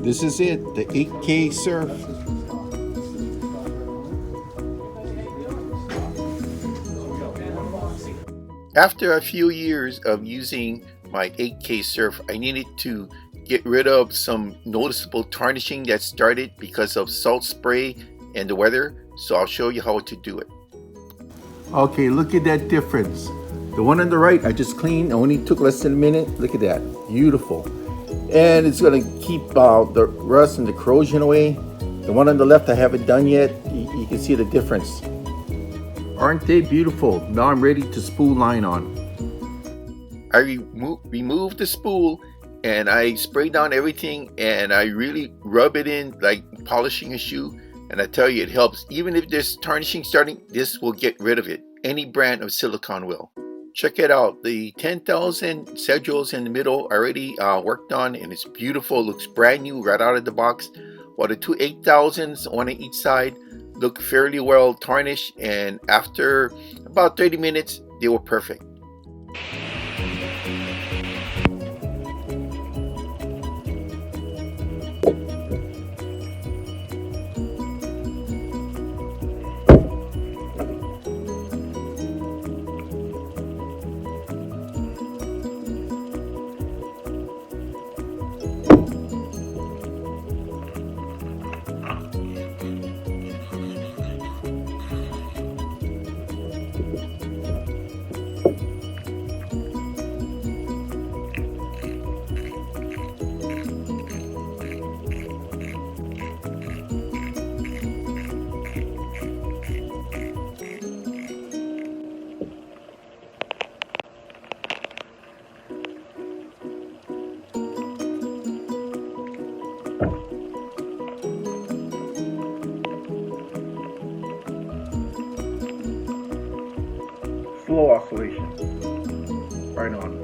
This is it, the 8K surf. After a few years of using my 8K surf, I needed to get rid of some noticeable tarnishing that started because of salt spray and the weather, so I'll show you how to do it. Okay, look at that difference. The one on the right I just cleaned, it only took less than a minute. Look at that, beautiful. And it's gonna keep the rust and the corrosion away. The one on the left I haven't done yet. You can see the difference. Aren't they beautiful? Now I'm ready to spool line on. I removed the spool and I spray down everything and I really rub it in like polishing a shoe. And I tell you, it helps. Even if there's tarnishing starting, this will get rid of it. Any brand of silicone will. Check it out. The 10,000 Cedros in the middle already worked on, and it's beautiful. Looks brand new right out of the box. While the two 8,000s, one on each side, look fairly well tarnished, and after about 30 minutes, they were perfect. Slow oscillation. Right on.